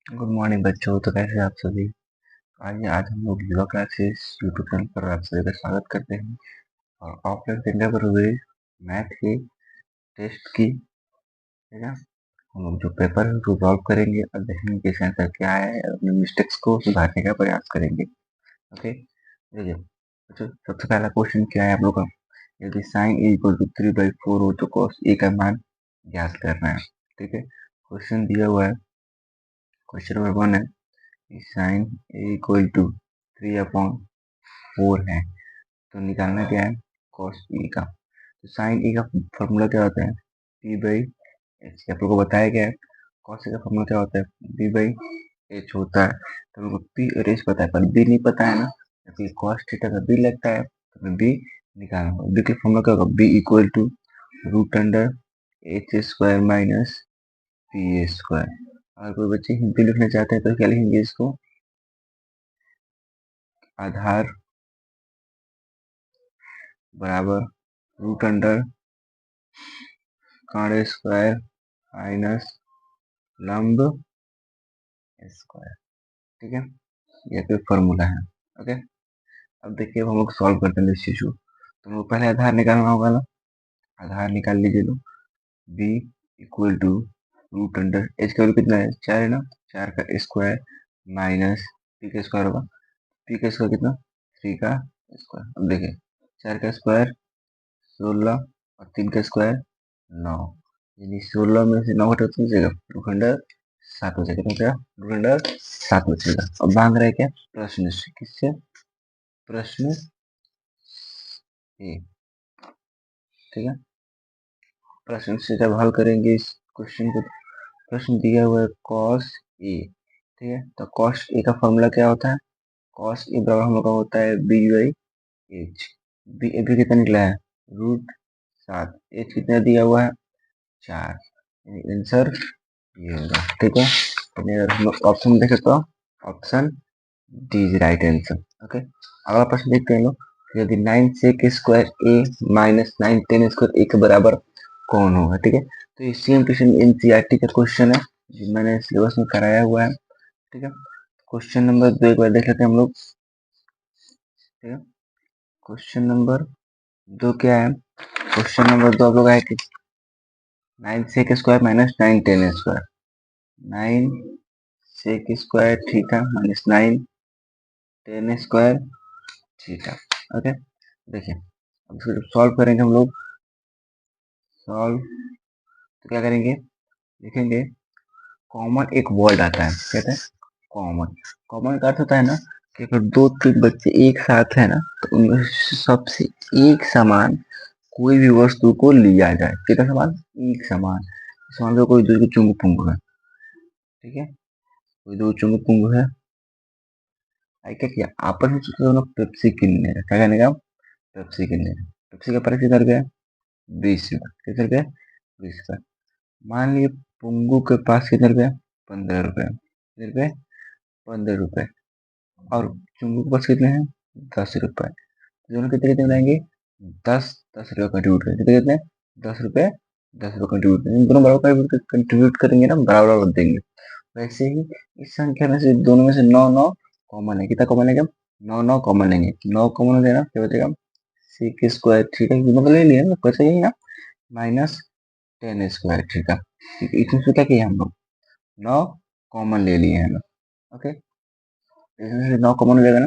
Good morning बच्चों। तो कैसे हैं आप सभी। आइए आज हम लोग योगा क्लासेस यूट्यूब चैनल पर आप सभी का स्वागत करते हैं और ऑफलाइन सेंटर पर हुए मैथ के टेस्ट की, ठीक है, हम लोग जो पेपर है उसको सॉल्व करेंगे और देखेंगे कि इसका आंसर क्या है और अपने मिस्टेक्स को सुधारने का प्रयास करेंगे। ओके, देखिए बच्चों, सबसे पहला क्वेश्चन क्या है आप लोग का। यदि साइन ए इक्वल टू 3/4 हो तो कॉस ए का मान ज्ञात करना है। ठीक है, क्वेश्चन दिया हुआ है। क्वेश्चन नंबर 1 है साइन ए इक्वल टू 3/4 है, तो निकालना क्या है कॉस ए का। तो साइन ए का फॉर्मूला क्या होता है p/h। आप लोग को बताया गया है कॉस ए का फॉर्मूला क्या होता है p/h होता है। तो हम लोग p और h पता है पर b नहीं पता है ना, क्योंकि कॉस थीटा का b लगता है तो हमें b निकालना होगा। b का फॉर्मूला क्या होगा b equal to root under h square minus p a square. अगर कोई बच्चे हिंदी लिखना चाहते हैं तो क्या लिखेंगे इसको, आधार बराबर रूट अंडर कर्ण स्क्वायर माइनस लंब स्क्वायर। ठीक है, ये कोई फॉर्मूला है। ओके, अब देखिए अब हम लोग सॉल्व करते हैं इस चीज को। तो हम लोग पहले आधार निकालना होगा ना, आधार निकाल लीजिए लो। b equal to root under H का वैल्यू कितना है 4 है ना, 4 का स्क्वायर माइनस पी का स्क्वायर होगा, पी का स्क्वायर कितना 3 का स्क्वायर। अब देखिए 4 का स्क्वायर 16 और 3 का स्क्वायर 9, यानी 16 में से 9 घटा तो बचेगा रूट अंडर 7 बचेगा। कितना बचेगा रूट अंडर 7 बचेगा। अब मांग रहा है क्या प्रश्न से, किससे, प्रश्न ए। ठीक है, प्रश्न से जब हल करेंगे इस क्वेश्चन को, प्रश्न दिया हुआ है कॉस ए। ठीक है, तो कॉस ए का फॉर्मूला क्या होता है, कॉस ए बराबर हम लोग का होता है b/h। बी अभी कितना निकला है रूट 7, एच कितना दिया हुआ है 4, आंसर ये होगा। ठीक है, अगर हम लोग ऑप्शन देखें तो option D is right answer. Okay, अगला प्रश्न देखते हैं लोग। यदि 9 sec square A minus 9 tan square ए के बराबर कौन होगा। ठीक है, तो ये सेम क्वेश्चन एनसीईआरटी का क्वेश्चन है जो मैंने सिलेबस में कराया हुआ है। ठीक है, क्वेश्चन नंबर 2 एक बार देख लेते हैं हम लोग। ठीक है, क्वेश्चन नंबर 2 क्या है, क्वेश्चन नंबर 2 आप लोग आए कि 9 sec square minus 9 tan square, 9 sec square theta minus 9 tan square theta. Okay, देखिए अब इसको जब सॉल्व करेंगे हम लोग, सॉल्व तो क्या करेंगे, लिखेंगे कॉमन एक वर्ड आता है, कहते हैं कॉमन। कॉमन का अर्थ होता है ना कि अगर 2-3 बच्चे एक साथ है ना तो उनमें से सबसे एक समान कोई भी वस्तु को लिया जाए। कितना समान, एक समान। मान लो कोई दो चुंग पुंग है, ठीक है, कोई दो चुंग पुंग है, आई क्या किया आपस में सोचा दोनों पेप्सी किनने का, क्या करने का पेप्सी किनने का। पेप्सी का प्राइस कितना रुपया 20 रुपये, कितना रुपया 20 रुपये। मान लीजिए पुंगू के पास कितने रुपये 15 रुपये, कितने रुपये 15 रुपये, और चुंगू के पास कितने हैं 10 रुपये। दोनों कितने कितने बनाएंगे 10-10 रुपये कंट्रीब्यूट करेंगे, कितने कितने 10 रुपये 10 रुपये कंट्रीब्यूट करेंगे। दोनों बराबर कंट्रीब्यूट करेंगे ना, बराबर बराबर देंगे। वैसे ही इस संख्या में से दोनों में से 9-9 कॉमन है, कितना कॉमन है क्या 9-9 कॉमन लेंगे, 9 कॉमन हो जाएगा क्या बचेगा सेक स्क्वायर थीटा, मतलब ले लिया ना कैसे यही ना, माइनस tan स्क्वायर थीटा। ठीक है, इसमें से क्या किया हम लोग 9 कॉमन ले लिए हैं लोग। ओके, इसमें से 9 कॉमन हो जाएगा ना।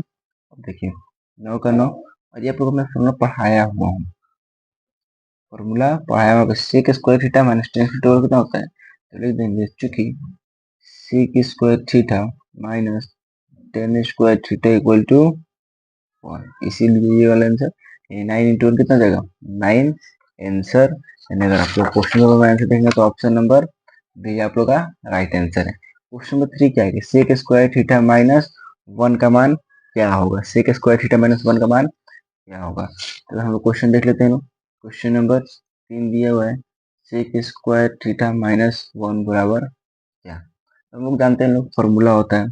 अब देखिए 9 का 9, और ये आप लोग मैं फॉर्मूला पढ़ाया हुआ हूँ, फॉर्मूला पढ़ाया हुआ sec square theta minus tan theta कितना होता है, तो लिख देंगे चूंकि sec square theta minus tan square theta equal to 1, इसीलिए ये वाला आंसर, ये 9 इंटू 1 कितना हो जाएगा 9 आंसर। यानी अगर आप लोग क्वेश्चन नंबर में आंसर देंगे तो ऑप्शन नंबर बी आप लोग का राइट आंसर है। क्वेश्चन नंबर 3 क्या है कि सेक स्क्वायर थीटा माइनस 1 का मान क्या होगा, सेक स्क्वायर थीटा माइनस 1 का मान क्या होगा। तो हम लोग क्वेश्चन देख लेते हैं। क्वेश्चन नंबर 3 दिया हुआ है सेक स्क्वायर थीटा माइनस 1 बराबर क्या। हम लोग जानते हैं लोग फॉर्मूला होता है,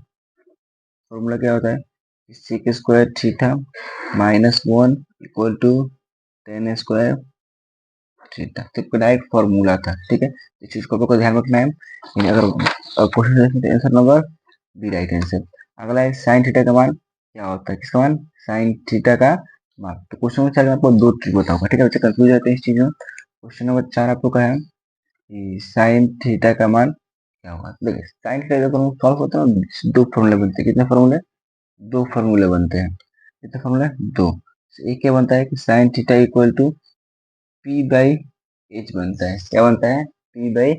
फॉर्मूला क्या होता है sec square theta minus 1 equal to tan square theta. तो डायरेक्ट फॉर्मूला था। ठीक है, इस चीज को आपको ध्यान रखना है। यानी अगर question answer number B right answer. अगला है साइन थीटा का मान क्या होता है, किसका मान, साइन थीटा का मान। तो क्वेश्चन नंबर 4 में आपको दो ट्रिक बताऊंगा, ठीक है बच्चे, कंफ्यूज रहते हैं इस चीज में। क्वेश्चन नंबर 4 आपको क्या है कि साइन थीटा का मान क्या होगा। देखिए साइन थीटा का सॉल्व होता है ना, दो फॉर्मूले बनते हैं, कितने फॉर्मूले, दो फॉर्मूले बनते हैं, कितने फॉर्मूले, दो। एक क्या बनता है कि sine theta equal to P by H बनता है, क्या बनता है, पी बाई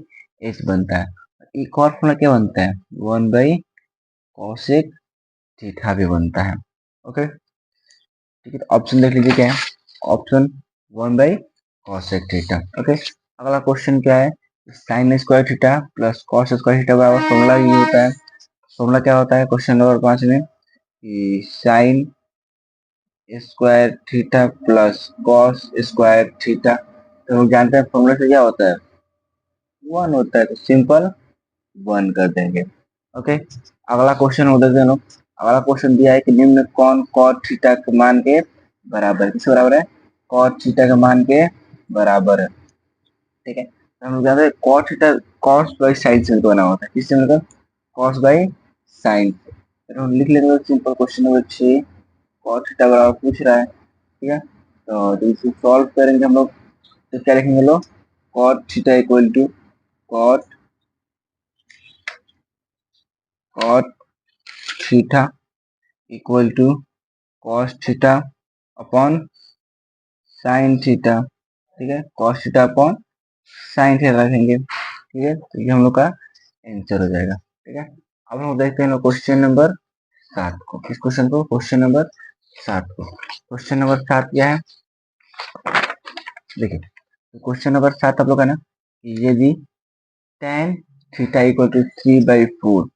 एच बनता है। एक और फॉर्मूला क्या बनता है, वन बाई कॉसेक थीटा भी बनता है। ओके ठीक है, तो ऑप्शन देख लीजिए क्या है, option one by cosec theta. Okay अगला क्वेश्चन क्या है, sign square theta plus cos square theta का फॉर्मूला ये होता है। फॉर्मूला क्या होता है क्वेश्चन नंबर 5 में कि sign square theta plus cos square theta, तो हम जानते हैं फॉर्मूला से क्या होता है, वन होता है, तो सिंपल वन कर देंगे। ओके अगला क्वेश्चन हो देते हैं लोग। अगला क्वेश्चन दिया है कि निम्न कौन कॉट थीटा के मान के बराबर है, किसके बराबर है, कॉट थीटा के मान के बराबर है। ठीक है तो हम जानते हैं cot theta cos by sine से बना होता है, किससे मतलब कॉस बाई साइन। तो हम लिख लेंगे simple question number 6, cot theta बराबर पूछ रहा है, ठीक है। तो इसे सॉल्व करेंगे हम लोग, तो क्या लिखेंगे लोग, cot theta equal to cot cot theta equal to cos theta upon sine theta, ठीक है, cos theta upon sine theta रखेंगे, ठीक है। तो ये हम लोग का आंसर हो जाएगा, ठीक है। अब हम देखते हैं क्वेश्चन नंबर 7 को, किस क्वेश्चन को, क्वेश्चन नंबर 7 को। क्वेश्चन नंबर 7 क्या है, देखिए क्वेश्चन नंबर 7 आप लोग है ना, यदि tan theta equal to 3/4,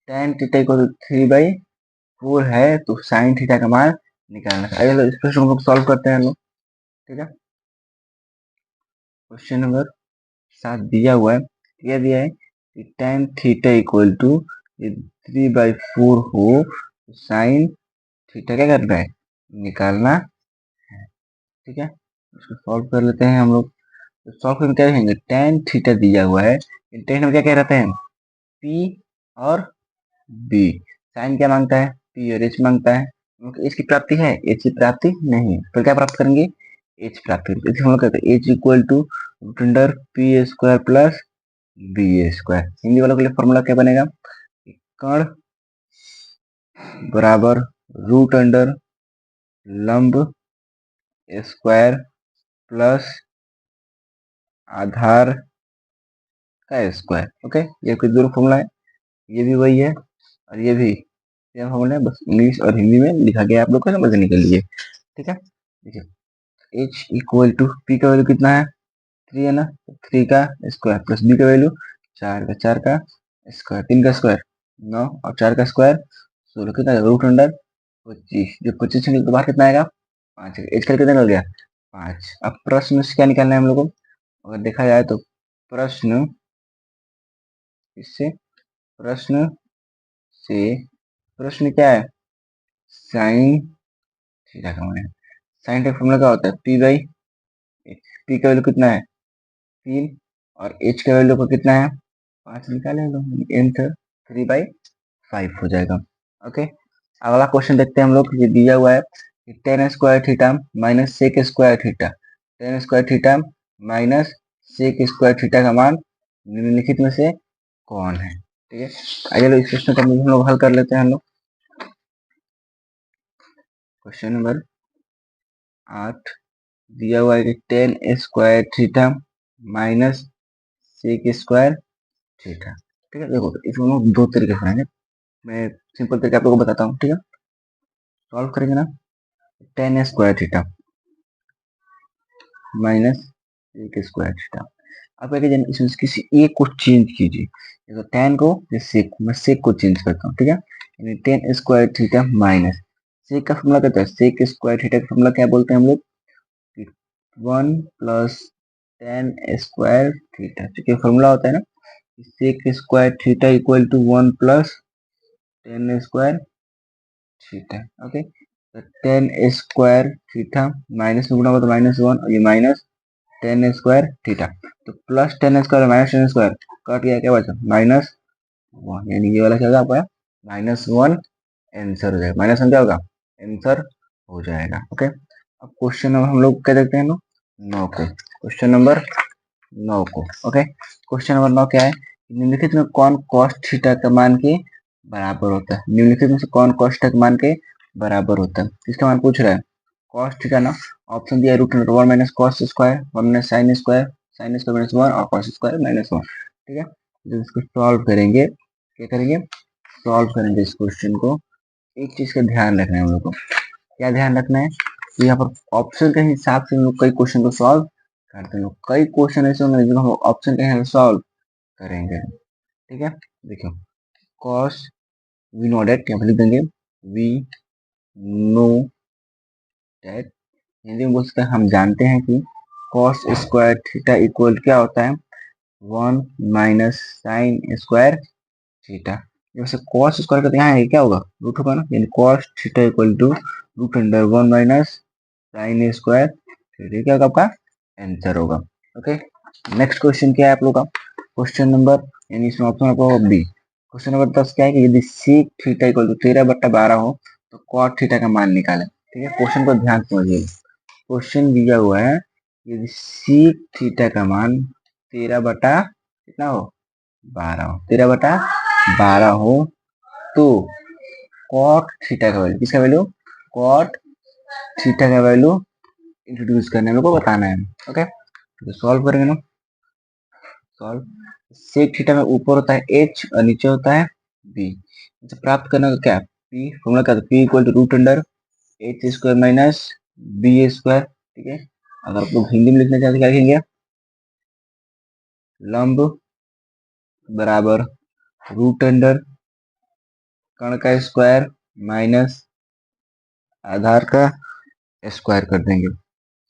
tan theta equal to 3/4 है तो साइन थीटा का मान निकालना है। आइए इस क्वेश्चन को हम लोग सॉल्व करते हैं लोग, ठीक है। क्वेश्चन नंबर 7 दिया हुआ है, क्या दिया है कि tan थीटा इक्वल टू 3/4 हो तो साइन थीटा क्या करना है, निकालना है, ठीक है। इसको सॉल्व कर लेते हैं हम लोग। तो सॉल्व करके क्या लिखेंगे, tan थीटा दिया हुआ है, tan में क्या कह रहते हैं, P और B। साइन क्या मांगता है, P और H मांगता है। एच की प्राप्ति है, एच की प्राप्ति नहीं है, तो क्या प्राप्त करेंगे, एच प्राप्त करेंगे। इसलिए हम लोग कहते हैं H equal to root under P square plus B square. Hindi वालों के लिए फॉर्मूला क्या बनेगा, कर्ण बराबर रूट अंडर लंब स्क्वायर प्लस आधार का स्क्वायर। ओके ये कोई दूर फॉर्मूला है, ये भी वही है और ये भी सेम फॉर्मूला है, बस इंग्लिश और हिंदी में लिखा गया है आप लोग को समझने के लिए, ठीक है। देखिए एच इक्वल टू पी का वैल्यू कितना है, 3 है ना, 3 का स्क्वायर प्लस बी का वैल्यू 4 का स्क्वायर, 3 का स्क्वायर 9 और 4 का स्क्वायर 16, कितना रूट अंडर 25, जो 25 से निकल बाहर कितना आएगा 5, एच का कितना निकल गया 5। अब प्रश्न से क्या निकालना है हम लोग को, अगर देखा जाए तो प्रश्न इससे, प्रश्न से, प्रश्न क्या है, साइन थीटा का मान है। साइन का फॉर्मूला क्या होता है, पी बाई एच, पी का वैल्यू कितना है 3 और एच का वैल्यू को कितना है 5 निकाले हम लोग, आंसर 3/5 हो जाएगा। ओके अगला क्वेश्चन देखते हैं हम लोग, ये दिया हुआ है कि tan square theta minus sec square theta, tan square theta minus sec square theta का मान निम्नलिखित में से कौन है, ठीक है। आइए लोग इस क्वेश्चन को हम लोग हल कर लेते हैं हम लोग। क्वेश्चन नंबर 8 दिया हुआ है कि tan square theta minus sec square theta, ठीक है। देखो इसको हम लोग दो तरीके से करेंगे, मैं सिंपल तरीके आप लोगों को बताता हूँ, ठीक है। सॉल्व करेंगे ना, टेन स्क्वायर थीटा माइनस एक स्क्वायर थीटा। आप क्या कीजिए इसमें से किसी एक को चेंज कीजिए, देखो टेन को या सेक, मैं सेक को चेंज करता हूँ, ठीक है। यानी tan square theta minus sec का फॉर्मूला क्या होता है, सेक स्क्वायर थीटा का फॉर्मूला क्या बोलते हैं हम लोग, 1 + tan² क्योंकि फॉर्मूला होता है ना sec square theta equal to 1 + tan² theta. Okay तो टेन स्क्वायर थीटा माइनस में गुणा होगा तो -1 और ये माइनस टेन स्क्वायर थीटा, तो plus tan square minus tan square कट गया, क्या बचा -1, यानी ये वाला क्या होगा आपका -1 आंसर हो जाएगा। -1 क्या होगा? आंसर हो जाएगा। ओके, अब क्वेश्चन नंबर हम लोग क्या देखते हैं ना, 9 को। क्वेश्चन नंबर 9 को। ओके, क्वेश्चन नंबर 9 क्या है? निम्नलिखित में कौन cos थीटा का मान के बराबर होता है? निम्नलिखित में से कौन cos थीटा के मान के बराबर होता है? किसका मान पूछ रहा है? cos थीटा ना। ऑप्शन दिया है √1 minus cos square, 1 minus sin square, sin square minus 1 और cos स्क्वायर माइनस 1। ठीक है, जब इसको सॉल्व करेंगे, क्या करेंगे? सॉल्व करेंगे इस क्वेश्चन को। एक चीज का ध्यान रखना है हम लोग को। क्या ध्यान रखना है? तो यहाँ पर ऑप्शन के हिसाब से हम लोग कई क्वेश्चन को सॉल्व करते हैं। कई क्वेश्चन ऐसे होंगे जिनको हम ऑप्शन के हिसाब से सॉल्व करेंगे। ठीक है, देखो, cos वी नो डेट यहाँ पर लिख देंगे, वी नो डेट। हिंदी में बोल सकते हैं हम जानते हैं कि cos स्क्वायर थीटा इक्वल क्या होता है? 1 माइनस साइन स्क्वायर थीटा। जैसे cos स्क्वायर का यहाँ क्या होगा? रूट होगा ना, यानी cos theta equal to √1 minus sine square theta. क्या होगा आपका आंसर होगा। ओके, नेक्स्ट क्वेश्चन क्या है आप लोग का? क्वेश्चन नंबर, यानी इसमें ऑप्शन आपको बी। क्वेश्चन नंबर 10 क्या है कि यदि sec थीटा इक्वल टू 13/12 हो तो cot थीटा का मान निकालें। ठीक है, क्वेश्चन को ध्यान से समझिए। क्वेश्चन दिया हुआ है, यदि sec थीटा का मान 13 बटा कितना हो? 12 हो। 13/12 हो तो cot थीटा का वैल्यू, किसका वैल्यू? cot थीटा का वैल्यू इंट्रोड्यूस करने में को बताना है। ओके, तो सॉल्व करेंगे ना। सॉल्व, सेक थीटा में ऊपर होता है h और नीचे होता है b। इसे प्राप्त करना तो क्या? p फॉर्मूला क्या था? p equal to √h square minus b square. ठीक है, अगर आप लोग हिंदी में लिखना चाहते क्या लिखेंगे? लंब बराबर √, कर्ण का स्क्वायर माइनस आधार का स्क्वायर कर देंगे।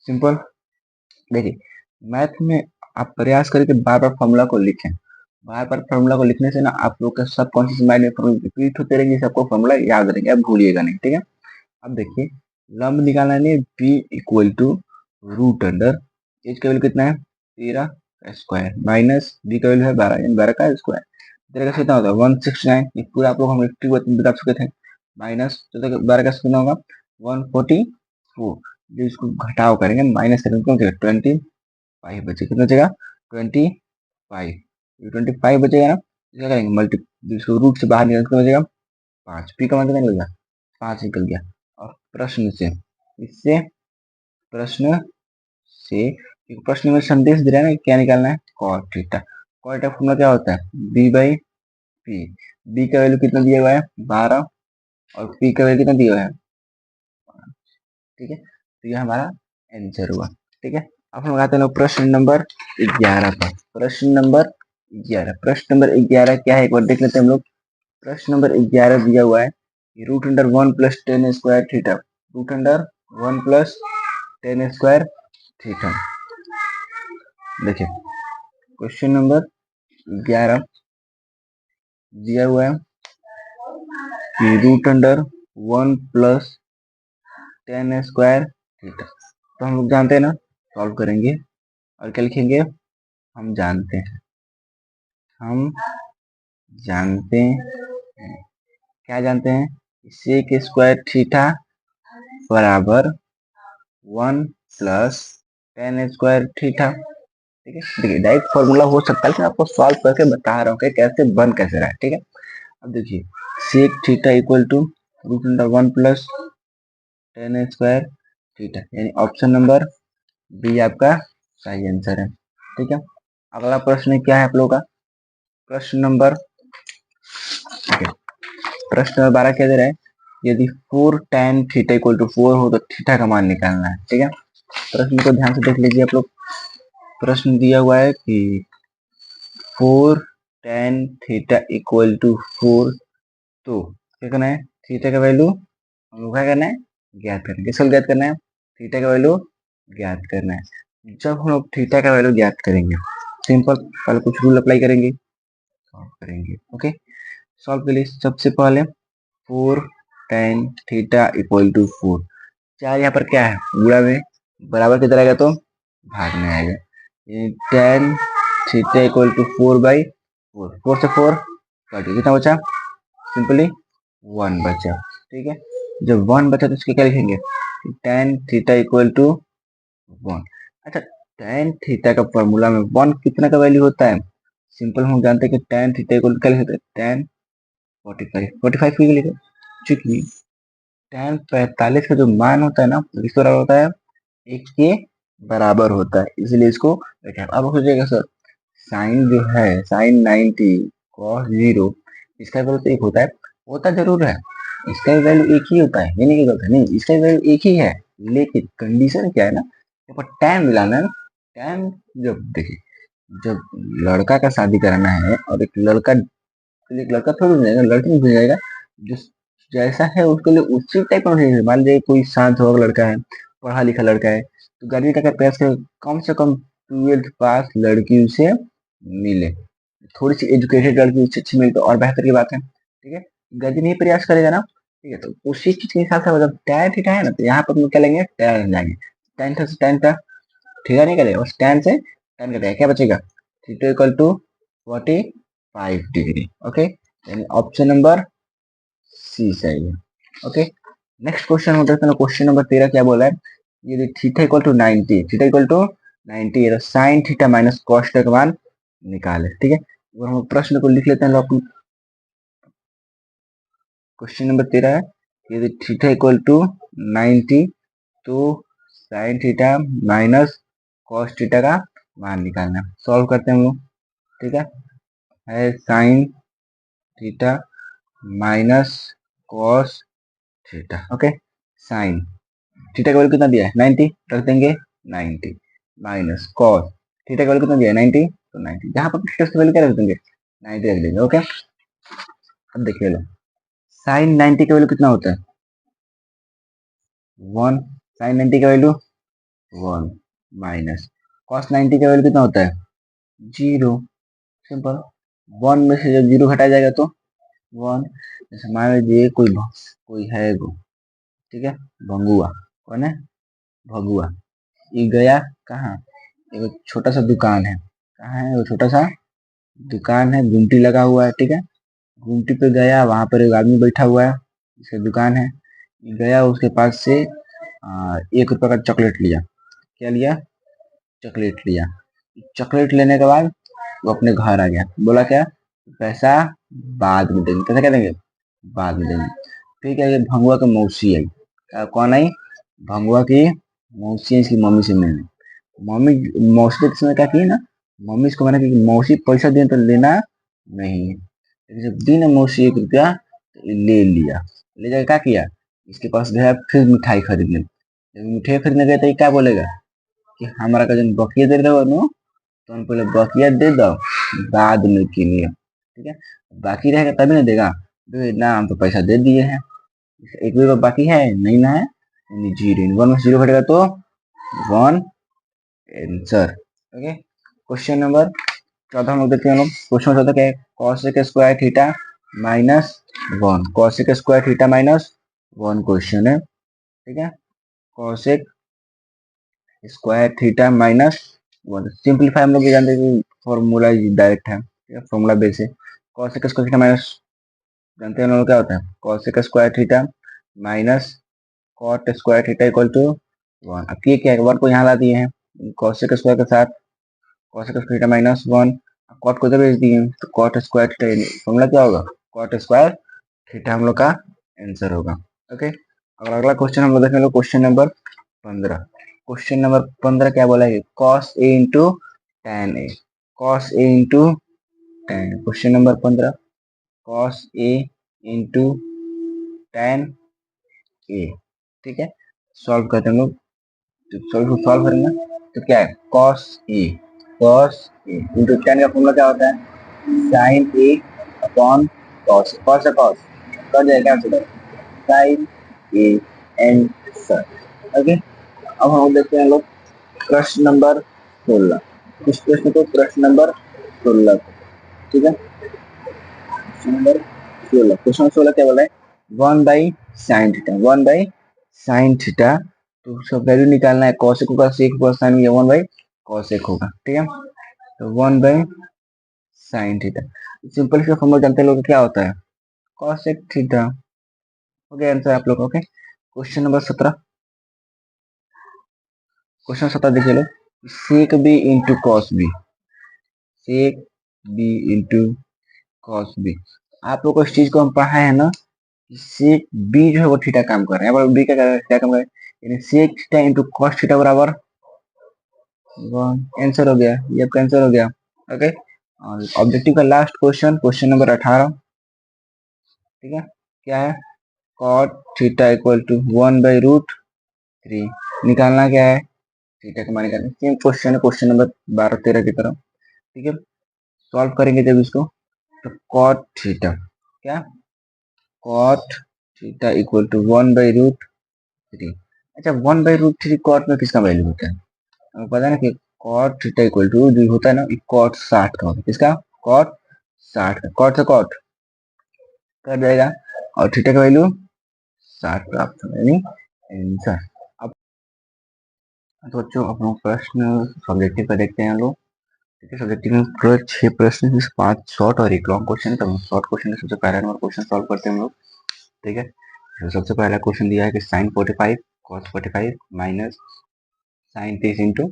सिंपल। देखिए, मैथ में आप प्रयास करें कि बार बार फॉर्मूला को लिखें। बार बार फॉर्मूला को लिखने से ना आप लोग के सबकॉन्शियस माइंड में फॉर्मूला रिपीट होते रहेंगे, सबको फॉर्मूला याद रहेंगे, आप भूलिएगा नहीं। ठीक है, अब देखिए, लंब निकालना है, b इक्वल टू √, एच का वैल्यू कितना है? 13 का स्क्वायर माइनस b का वैल्यू है 12, यानी 12 का स्क्वायर। 13 का कितना होता है? 169। ये पूरा आप लोग हम 80 बता चुके थे। माइनस 12 का कितना होगा? 144। जो इसको घटाव करेंगे, माइनस करेंगे, कौन सा? 25 बचे। कितना बचेगा? 25। 25 बचेगा ना, क्या करेंगे? मल्टी, इसको रूट से बाहर निकाल, कितना बचेगा? 5। पी का मान कितना निकल गया? 5 निकल गया। और प्रश्न से, इससे प्रश्न से, एक प्रश्न में संदेश दे रहा है ना, क्या निकालना है? cos theta. cos theta formula क्या होता है? b/p। b का वैल्यू कितना दिया हुआ है? 12 और p का वैल्यू कितना दिया हुआ है? ठीक है, तो यह हमारा आंसर हुआ। ठीक है, अब हम आते हैं प्रश्न नंबर 11 पर। प्रश्न नंबर 11, प्रश्न नंबर 11 क्या है एक बार देख लेते हैं हम लोग। प्रश्न नंबर 11 दिया हुआ है, √1 plus tan square theta. √1 plus tan square theta. देखिए, क्वेश्चन नंबर 11 दिया हुआ है कि √1 प्लस टेन स्क्वायर थीटा। तो हम लोग जानते हैं ना, सॉल्व करेंगे और क्या लिखेंगे? हम जानते हैं, हम जानते हैं, क्या जानते हैं? सेक स्क्वायर थीटा बराबर 1 प्लस टेन स्क्वायर थीटा। ठीक है, देखिए डायरेक्ट फॉर्मूला हो सकता है, लेकिन आपको सॉल्व करके बता रहा हूँ कि कैसे बन कैसे रहा है। ठीक है, अब देखिए, sec theta equal to √1 plus tan square theta, यानी ऑप्शन नंबर बी आपका सही आंसर है। ठीक है, अगला प्रश्न क्या है आप लोगों का? प्रश्न नंबर, प्रश्न नंबर 12 क्या दे रहा है? यदि 4 tan थीटा इक्वल टू 4 हो तो थीटा का मान निकालना है। ठीक है, प्रश्न को ध्यान से देख लीजिए आप लोग। प्रश्न दिया हुआ है कि 4 tan थीटा इक्वल टू 4, तो क्या करना है? थीटा का वैल्यू हम लोग क्या करना है? ज्ञात करना है। किसको ज्ञात करना है? थीटा का वैल्यू ज्ञात करना है। जब हम लोग थीटा का वैल्यू ज्ञात करेंगे, सिंपल, पहले कुछ रूल अप्लाई करेंगे, सॉल्व करेंगे। ओके, सॉल्व के लिए सबसे पहले 4 tan थीटा इक्वल टू 4, चार यहाँ पर क्या है? गुणा में, बराबर किधर आएगा तो भाग में आएगा। tan थीटा इक्वल टू 4/4, 4 से 4 कट, कितना बचा? सिंपली वन बचा। ठीक है, जब वन बचा तो इसके क्या लिखेंगे, tan theta equal to one. अच्छा, टेन थीटा का फॉर्मूला में वन कितना का वैल्यू होता है, सिंपल हम जानते हैं कि टेन थीटा इक्वल टू क्या लिखते हैं, टेन 45 क्यों लिखे, चूंकि टेन 45 का जो मान होता है ना किस बराबर होता है, एक के बराबर होता है, इसलिए इसको लिखा है। अब हो जाएगा सर, साइन जो है साइन 90 कॉस 0, इसका वैल्यू तो एक होता जरूर है, इसका वैल्यू एक ही होता है, ये नहीं कि गलत है, नहीं इसका वैल्यू एक ही है, लेकिन कंडीशन क्या है ना, यहाँ पर टैन मिलाना है। टैन जब देखिए, जब लड़का का शादी कराना है और एक लड़का थोड़ी मिल जाएगा, लड़की नहीं मिल जाएगा, जो जैसा है उसके लिए उसी टाइप का चाहिए। मान लीजिए कोई शांत होगा लड़का है, पढ़ा लिखा लड़का है, तो गार्जियन क्या करता है, इसके कम से कम 12th पास लड़की उसे मिले, थोड़ी सी एजुकेटेड लड़की उससे अच्छी मिले तो और बेहतर की बात है। ठीक है, गार्जियन यही प्रयास करेगा ना। ठीक है, तो उसी चीज के हिसाब से मतलब टैन थीटा है ना, तो यहाँ पर हम लोग क्या लेंगे, टैन जाएंगे, टैन से टैन का थीटा नहीं करेगा, बस टैन से टैन कटेगा, क्या बचेगा, theta equal to 45 degree. Okay, यानी ऑप्शन नंबर सी सही है। ओके, नेक्स्ट क्वेश्चन होता है, क्वेश्चन नंबर 13 क्या बोला है, यदि theta equal to 90, theta equal to 90 है तो sine theta minus cos theta का मान निकाले। ठीक है, और हम प्रश्न को लिख लेते हैं लोग। क्वेश्चन नंबर 13 है, यदि थीटा इक्वल टू 90 तो sine theta minus cos theta का मान निकालना है। सॉल्व करते हैं हम लोग। ठीक है sine theta minus cos theta. Okay, sine theta का वैल्यू कितना दिया है, 90 रख देंगे, 90 माइनस कॉस थीटा का वैल्यू कितना दिया है, 90, तो 90 जहां पर थीटा की वैल्यू क्या रख देंगे, 90 रख देंगे। ओके, अब देखिए लो, साइन 90 का वैल्यू कितना होता है, 1, साइन 90 का वैल्यू 1 माइनस कॉस 90 का वैल्यू कितना होता है, 0। सिंपल, 1 में से जब 0 घटाया जाएगा तो 1। जैसे मान लीजिए कोई है एगो, ठीक है, भंगुआ, कौन है, भगुआ, ये गया कहाँ, एक छोटा सा दुकान है, कहाँ है वो छोटा सा दुकान है, गुमटी लगा हुआ है। ठीक है, गुमटी पे गया, वहां पर एक आदमी बैठा हुआ है, इसका दुकान है, गया उसके पास से 1 रुपए का चॉकलेट लिया, क्या लिया, चॉकलेट लिया। चॉकलेट लेने के बाद वो अपने घर आ गया, बोला क्या, पैसा बाद में देंगे, पैसा क्या देंगे, बाद में देंगे। फिर क्या है, भंगुआ की मौसी आई, कौन आई, भंगुआ की मौसी आई, इसकी मम्मी से मिलने। मम्मी, मौसी के समय क्या की ना, मम्मी इसको मना की मौसी पैसा दे तो लेना नहीं है, लेकिन जब दी ना मौसी 1 रुपया तो ले लिया, ले जाकर क्या किया, इसके पास गया फिर मिठाई खरीदने। जब मिठाई खरीदने गया तो ये क्या बोलेगा कि हमारा का जन बकिया दे रहे हो, तो हम पहले बकिया दे दो, बाद में किनिए। ठीक है, बाकी रहेगा तभी ना देगा, ना हम तो पैसा दे दिए हैं, 1 रुपया बाकी है नहीं ना है, यानी 0, 1 में 0 घटेगा तो 1 आंसर। ओके, क्वेश्चन नंबर 14 हम लोग देखते हैं, लोग क्वेश्चन 14 क्या है, cosec square theta minus 1, cosec square theta minus 1 question है। ठीक है, cosec square theta minus 1, simplify हम लोग ये जानते हैं कि फॉर्मूला डायरेक्ट है, फॉर्मूला बेस है, कॉसेक स्क्वायर थीटा माइनस, जानते हैं हम लोग क्या होता है, cosec square theta minus cot square theta equal to 1। अब ये क्या है, 1 को यहाँ ला दिए हैं, कॉसेक स्क्वायर के साथ cosec square theta minus 1, cot को इधर भेज दिए हैं, तो कॉट स्क्वायर थीटा, फॉर्मूला क्या होगा, कॉट स्क्वायर थीटा हम लोग का आंसर होगा। ओके, और अगला क्वेश्चन हम लोग देखेंगे, क्वेश्चन नंबर 15। क्वेश्चन नंबर 15 क्या बोला है, cos A into tan a, cos A into tan, question number 15 cos A into tan a. ठीक है, सॉल्व करते हैं हम लोग, सॉल्व करेंगे तो क्या है, कॉस ए इंटू टेन का फॉर्मूला क्या होता है, साइन ए अपॉन कॉस, कॉस से कॉस कर जाएगा, क्या साइन ए आंसर। ओके, अब हम देखते हैं लोग प्रश्न नंबर 16, इस प्रश्न को प्रश्न नंबर 16। ठीक है, क्वेश्चन नंबर 16, क्वेश्चन 16 क्या बोला है, 1 by sine theta, 1 by sine theta, तो सब वैल्यू निकालना है, कॉसेक होगा सेक होगा साइन में, 1 बाई कॉसेक होगा। ठीक है, तो 1 बाई साइन थीटा, सिंपल सा फॉर्मूला जानते हैं लोग क्या होता है, कॉसेक थीटा। हो गया आंसर आप लोग। Okay, question number 17। क्वेश्चन 17 देखिए लो, सेक बी इंटू कॉस बी, सेक बी इंटू कॉस बी। आप लोग को इस चीज को हम पढ़ा है ना, सेक बी जो है वो थीटा काम कर रहा है, यहाँ पर बी क्या कर रहा है, थीटा काम कर रहा है, यानी sec theta into cos theta बराबर 1। आंसर हो गया, ये आपका आंसर हो गया। ओके, और ऑब्जेक्टिव का लास्ट क्वेश्चन, क्वेश्चन नंबर 18। ठीक है, क्या है, कॉट थीटा इक्वल टू 1/√3 निकालना क्या है, थीटा का मान निकालना। सेम क्वेश्चन है, क्वेश्चन नंबर 12-13 की तरह। ठीक है, सॉल्व करेंगे जब इसको, तो कॉट थीटा, क्या, कॉट थीटा इक्वल टू 1/√3। अच्छा, 1/√3 कॉट में किसका वैल्यू होता है, हमें पता है ना कि कॉट थीटा इक्वल टू जो होता है ना, कॉट 60 का होता है, किसका, कॉट 60 का, कॉट से कॉट कट जाएगा और थीटा का वैल्यू 60 प्राप्त होगा, यानी आंसर। अब तो बच्चों अपना प्रश्न सब्जेक्टिव का देखते हैं हम लोग। ठीक है, सब्जेक्टिव में पूरे 6 प्रश्न हैं, 5 शॉर्ट और 1 लॉन्ग क्वेश्चन है। तो शॉर्ट क्वेश्चन में सबसे पहला नंबर क्वेश्चन सॉल्व करते हैं हम लोग। ठीक है, तो सबसे पहला क्वेश्चन दिया है कि sine 45 cos 45 minus sine 30 into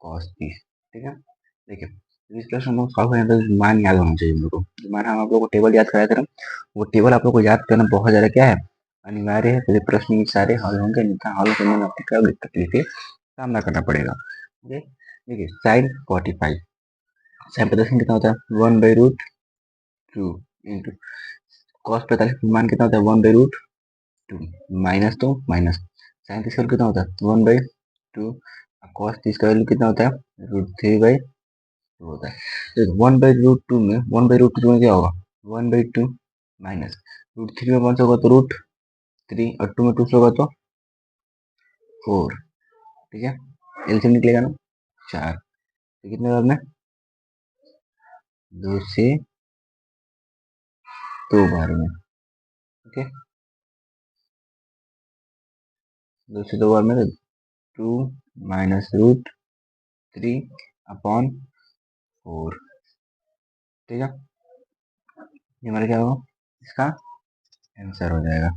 cos 30। ठीक है, देखिए, तो इस प्रश्न को सॉल्व करने तो मान याद होना चाहिए हम लोग को। जो मान हम आप लोग को टेबल याद कराया था ना, वो टेबल आप लोग को याद करना बहुत ज़्यादा क्या है, अनिवार्य है। तो प्रश्न ये सारे हल होंगे, नहीं तो हल करने में आपको क्या तकलीफ सामना करना पड़ेगा। ओके, देखिए साइन 45, साइन 45 कितना होता है 1/√2 इंटू कॉस 45 मान कितना होता है 1/√2 माइनस, तो माइनस साइन 30 का कितना होता है 1/2, कॉस 30 का वैल्यू कितना होता है √3/2 होता है। तो 1/√2 में 1/√2 में क्या होगा 1/2 माइनस √3 में 1 से होगा तो √3 और 2 में 2 से होगा तो 4। ठीक है, एलसीएम निकलेगा ना 4, तो कितने बार में 2 से 2 बार में। ओके, 2 से 2 बार में 2 माइनस √3 अपॉन 4। ठीक है, ये हमारा क्या होगा, इसका आंसर हो जाएगा।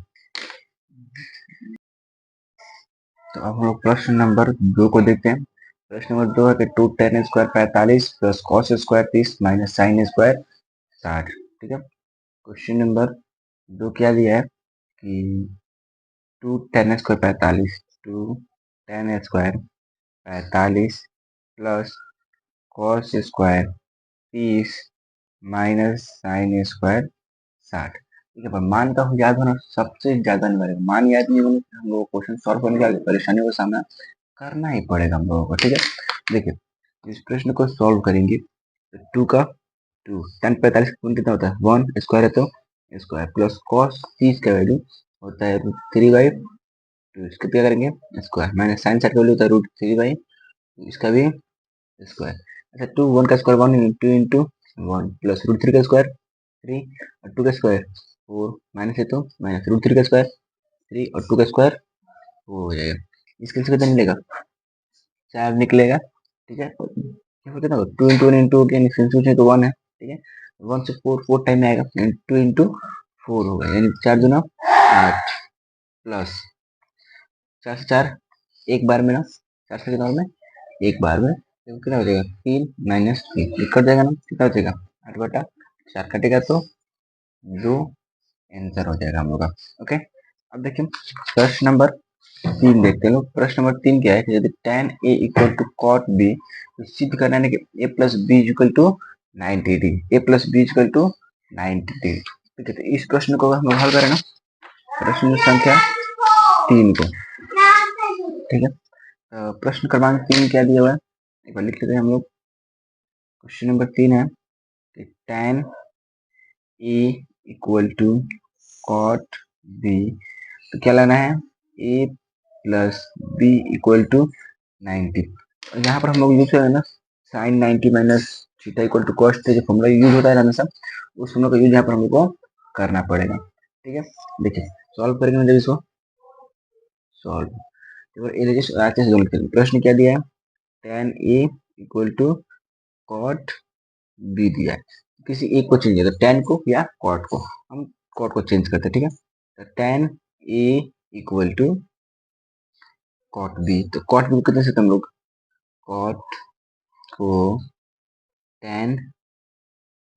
तो अब हम लोग प्रश्न नंबर 2 को देखते हैं। प्रश्न नंबर 2 है कि 2 tan square 45 plus cos square 30 minus sine square 60। ठीक है, क्वेश्चन नंबर 2 क्या दिया है कि 2 tan square 45, 2 tan square 45 plus cos square 30 minus sine square 60। ठीक है, पर मान का याद होना सबसे ज्यादा अनिवार्य है। मान याद नहीं होने से हम लोग क्वेश्चन सॉल्व करने के परेशानियों का सामना करना ही पड़ेगा हम लोगों को। ठीक है, देखिए इस प्रश्न को सॉल्व करेंगे तो 2 का 2 tan 45 का कितना होता है 1 स्क्वायर है तो स्क्वायर प्लस कॉस 30 का वैल्यू होता है √3/2, इसको क्या करेंगे स्क्वायर माइनस साइन 60 का वैल्यू होता है √3/, इसका भी स्क्वायर। अच्छा, 2 1 का स्क्वायर 1 2 इंटू 1 प्लस √3 का स्क्वायर 3 और 2 का स्क्वायर 4 माइनस है तो माइनस √3 का स्क्वायर 3 और 2 का स्क्वायर 4 हो जाएगा। इसके से कितना मिलेगा 4 निकलेगा। ठीक है, क्या होता है ना 2 इंटू 1 इंटू तो 1 है। ठीक है, 1 से 4 4 टाइम में आएगा, 2 इंटू 4 होगा, यानी 4 दूना 8 प्लस 4 से 4 एक बार में ना, 4 से कितना बार में एक बार में, तो कितना हो जाएगा 3 माइनस 3 कट जाएगा ना, कितना हो जाएगा 8/4 कटेगा तो 2 आंसर हो जाएगा हम लोग का। ओके, अब देखिए प्रश्न नंबर 3 देखते हैं लोग। प्रश्न नंबर 3 क्या है कि यदि tan a equal to cot b, तो सिद्ध करना है कि a plus B equal to 90 degree, a plus B equal to 90 degree. ठीक है, तो इस प्रश्न को हम लोग हल करें ना, प्रश्न संख्या 3 को। ठीक है, तो प्रश्न क्रमांक 3 क्या दिया हुआ है एक बार लिख लेते हैं हम लोग। क्वेश्चन नंबर 3 है कि tan a equal to cot b, तो क्या लेना है a plus B equal to 90। और यहाँ पर हम लोग यूज करें ना sine 90 minus theta equal to cos theta, जो फॉर्मूला यूज होता है हमेशा, उस फॉर्मूला का यूज यहाँ पर हम लोग को करना पड़ेगा। ठीक है, देखिए सॉल्व करेंगे जब इसको सॉल्व, आते हैं प्रश्न क्या दिया है tan a equal to cot B दिया है, किसी एक को चेंज किया tan को या कॉट को, हम कॉट को चेंज करते हैं। ठीक है, तो tan A equal to cot B. तो कॉट बी कितने से हम लोग कॉट को tan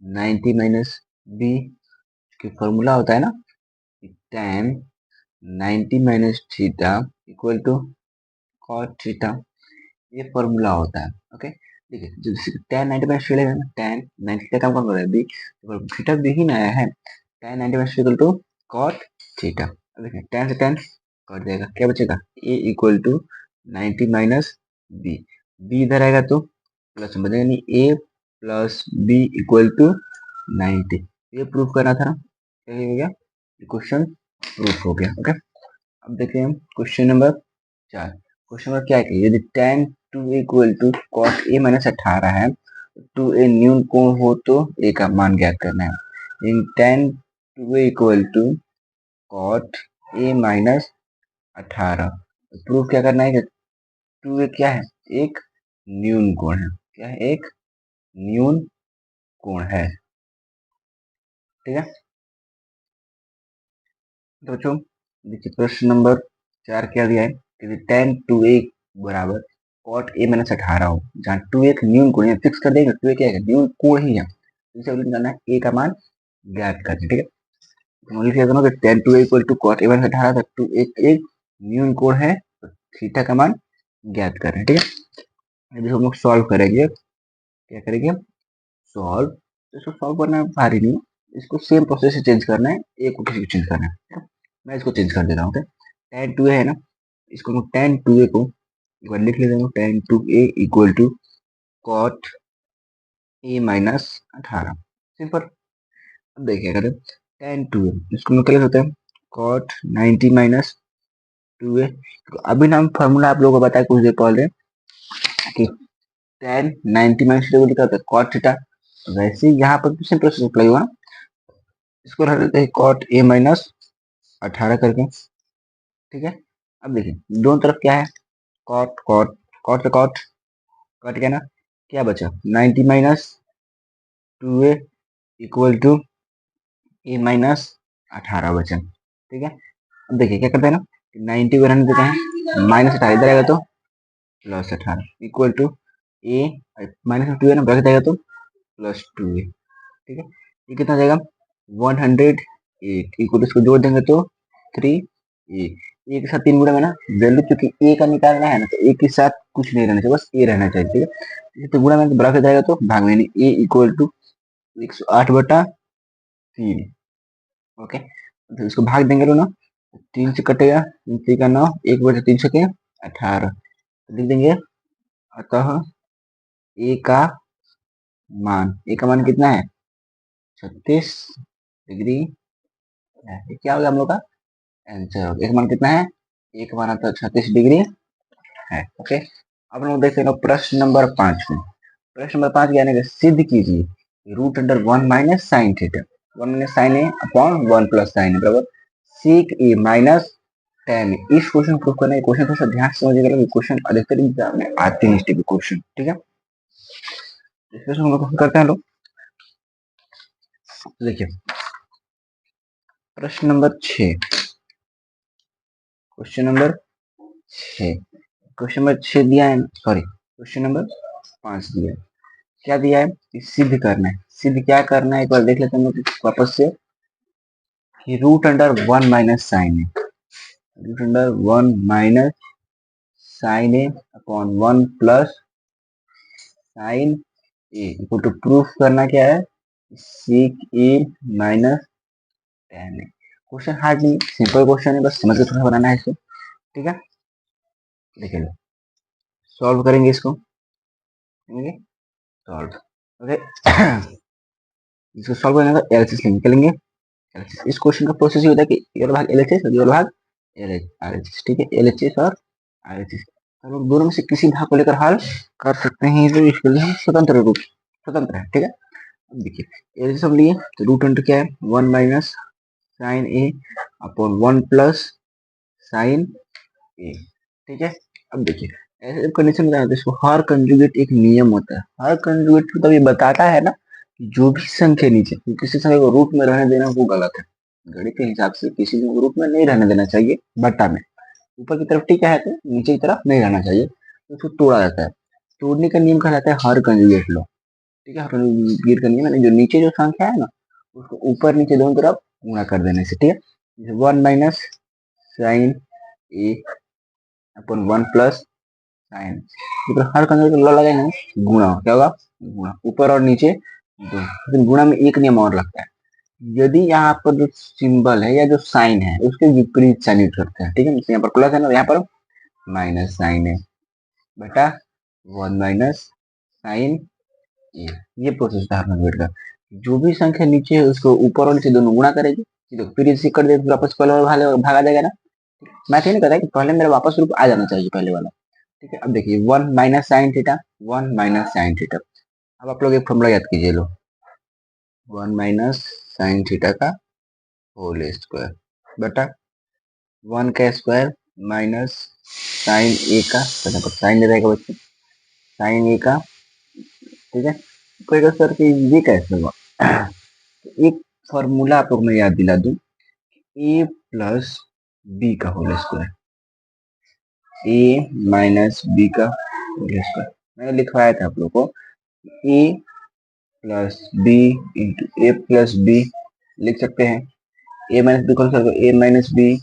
90 माइनस बी की फॉर्मूला होता है ना, tan 90 minus theta equal to cot theta, ये फॉर्मूला होता है। ओके, देखिए जैसे tan 90 माइनस थीटा है ना, tan 90 का काम कौन कर रहा है, बी, तो थीटा बी ही ना आया है, tan 90 minus equal to cot theta. अब देखिए tan से tan कट जाएगा, क्या बचेगा, a equal to 90 minus B, B इधर आएगा तो प्लस में बचेगा, नहीं a plus B equal to 90, ये प्रूफ करना था ना, क्या हो गया, क्वेश्चन प्रूफ हो गया। ओके, अब देखिए हम क्वेश्चन नंबर 4। क्वेश्चन नंबर क्या है कि यदि tan 2 equal to cot A minus 18 है, टू ए न्यून कोण हो तो ए का मान ज्ञात करना है। इन tan 2 equal to cot A minus 18, proof क्या करना है कि 2 ए क्या है, एक न्यून कोण है, क्या है, एक न्यून कोण है। ठीक है, तो बच्चों देखिए प्रश्न नंबर 4 क्या दिया है कि tan 2a बराबर cot a माइनस 18 हो, जहाँ 2 एक न्यून कोण है, फिक्स कर देंगे 2a क्या है, न्यून कोण ही है, इसे हमने जाना है a का मान ज्ञात करना है। ठीक है, तो लिख देता हूँ कि tan 2a equal to cot a minus 18 था, 2 एक न्यून कोण है, तो थीटा का मान ज्ञात कर रहे हैं। ठीक है, देखो हम लोग सॉल्व करेंगे, क्या करेंगे, सॉल्व, तो इसको सॉल्व करना भारी नहीं है, इसको सेम प्रोसेस से चेंज करना है, एक को किसी को चेंज करना है। ठीक है? मैं इसको चेंज कर देता हूँ। tan 2a है ना, इसको मैं tan 2a को एक बार लिख लेता हूँ, tan 2a equal to cot a minus 18, simple. अब देखिए अगर tan 2a इसको मैं क्या लिख सकते हैं, cot 90 माइनस 2a, अभी ना हम फॉर्मूला आप लोगों को बताया कुछ देर पहले कि tan 90 माइनस थीटा को लिखा होता है cot थीटा, वैसे ही यहाँ पर भी सेम प्रोसेस अप्लाई हुआ, इसको रख देते हैं cot a माइनस 18 करके। ठीक है, अब देखिए दोनों तरफ क्या है, cot cot cot से cot कट गया ना, क्या बचा 90 minus 2a equal to a minus 18 बचा। ठीक है, अब देखिए क्या करते हैं ना, 90 को रहने देते हैं, माइनस 18 इधर आएगा तो plus 18 equal to a minus 2a ना, ब्रैकेट आएगा तो प्लस 2a। ठीक है, ये कितना जाएगा 108 इक्वल, इसको जोड़ देंगे तो 3a, ए के साथ 3 गुणा में ना, वैल्यू क्योंकि ए का निकालना है ना, तो ए के साथ कुछ नहीं रहना चाहिए, बस ए रहना चाहिए। ठीक है, तो गुणा में ब्रैकेट जाएगा तो भाग में, ए इक्वल टू 108/3। ओके, तो इसको भाग देंगे लो ना, 3 से कटेगा, 3 का 9, 1/3 से 18, लिख देंगे, अतः ए का मान कितना है 36 डिग्री है। ये क्या हो गया हम लोग का आंसर हो गया, एक मान कितना है, एक मान आता 36 डिग्री है। ओके, अब हम लोग देखते हैं प्रश्न नंबर 5 में। प्रश्न नंबर 5 यानी कि सिद्ध कीजिए root under 1 minus sine theta, 1 minus sine A upon 1 plus sine a बराबर सीक ए माइनस टेन। इस क्वेश्चन प्रूव करना है, क्वेश्चन थोड़ा सा ध्यान से समझिएगा, क्वेश्चन अधिकतर एग्जाम में आते हैं इस टाइप के क्वेश्चन। ठीक है, इस क्वेश्चन हम लोग करते हैं लोग, देखिए प्रश्न number 6, question number 6, question number 6 दिया है, सॉरी क्वेश्चन नंबर 5 दिया है, क्या दिया है कि सिद्ध करना है, सिद्ध क्या करना है एक बार देख लेते हैं हम लोग वापस से, कि root under 1 minus sine A, root under 1 minus sine A upon 1 plus sine A equal to proof करना क्या है, sec A minus tan A. Question hard नहीं, सिंपल क्वेश्चन है, बस समझ के थोड़ा बनाना है इसको। ठीक है, देखिए सॉल्व करेंगे इसको, सॉल्व। ओके, इसको सॉल्व करने का एलएचएस निकालेंगे। इस क्वेश्चन का प्रोसेस ये होता है कि ये वाला भाग एलएचएस और ये वाला भाग आरएचएस। ठीक है, एलएचएस और आरएचएस, हम लोग दोनों में से किसी भाग को लेकर हल कर सकते हैं, तो इसके लिए हम स्वतंत्र है। ठीक है, अब देखिए एलएचएस हम लिए तो रूट अंडर क्या है 1 माइनस साइन ए अपॉन 1 प्लस साइन ए। ठीक है, अब देखिए ऐसे कंडीशन में तो इसको हर कंजुगेट एक नियम होता है, हर कंजुगेट मतलब ये बताता है ना कि जो भी संख्या नीचे किसी संख्या को रूट में रहने देना वो गलत है। गणित के हिसाब से किसी भी ग्रुप में नहीं रहने देना चाहिए, बट्टा में ऊपर की तरफ ठीक है तो नीचे की तरफ नहीं रहना चाहिए, तो उसको तोड़ा जाता है। तोड़ने का नियम कहा जाता है हर कंजुगेट लॉ। ठीक है, हर कंजुगेट का नियम है, जो नीचे जो संख्या है ना उसको ऊपर नीचे दोनों तरफ गुणा कर देने से। ठीक है, 1 - साइन ए अपन 1 + साइन, तो हर कंजुगेट लॉ लगाएंगे गुणा, क्या होगा गुणा, ऊपर और नीचे दो। लेकिन गुणा में एक नियम और लगता है, यदि यहाँ पर जो सिंबल है या जो साइन है उसके विपरीत साइन यूज करते हैं। ठीक है, यहाँ पर प्लस है ना, यहाँ पर माइनस साइन है बेटा 1 - साइन ए। ये प्रोसेस था हर का। जो भी संख्या नीचे है उसको ऊपर और नीचे दोनों गुणा करेगी, देखो फिर इसे कर दे तो वापस पहले वाला भागा जाएगा ना। मैं तो नहीं कहता कि पहले मेरा वापस रूप आ जाना चाहिए पहले वाला। ठीक है, अब देखिए 1 - साइन थीटा, 1 - साइन थीटा। अब आप लोग एक फॉर्मूला याद कीजिए लो, 1 - साइन थीटा का होल स्क्वायर बटा 1 का स्क्वायर माइनस साइन ए का, साइन रहेगा बच्चे, साइन ए का। ठीक है, कोई सर कि ये कैसे हुआ? एक फॉर्मूला आप लोग मैं याद दिला दूं, ए प्लस बी का whole square, A minus B का होल स्क्वायर मैंने लिखवाया था आप लोग को। ए प्लस बी इंटू ए प्लस बी लिख सकते हैं, ए माइनस बी कौन सा, ए minus b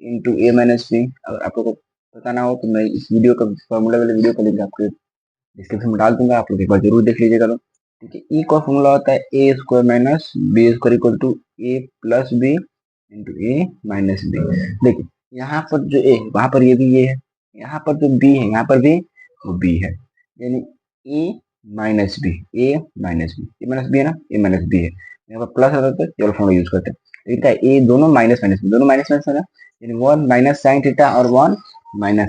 into a minus B. अगर आप लोग को पता ना हो तो मैं इस वीडियो का फॉर्मूला वाले वीडियो का लिंक आपको डिस्क्रिप्शन में डाल दूंगा, आप लोग एक बार जरूर देख लीजिएगा। तो ठीक है, ई का फॉर्मूला होता है ए square minus b square equal to a plus b into a minus b. देखिए यहाँ पर जो ए वहां पर ये भी ये है, यहाँ पर जो बी है यहाँ पर भी वो बी है, यानी ए माइनस बी, ए माइनस बी, ए माइनस बी है ना, ए माइनस बी है। यहाँ पर प्लस होता है तो केवल फॉर्मूला यूज करते हैं। ठीक है, ए दोनों माइनस माइनस दोनों माइनस माइनस है ना, यानी 1 - साइन थीटा और 1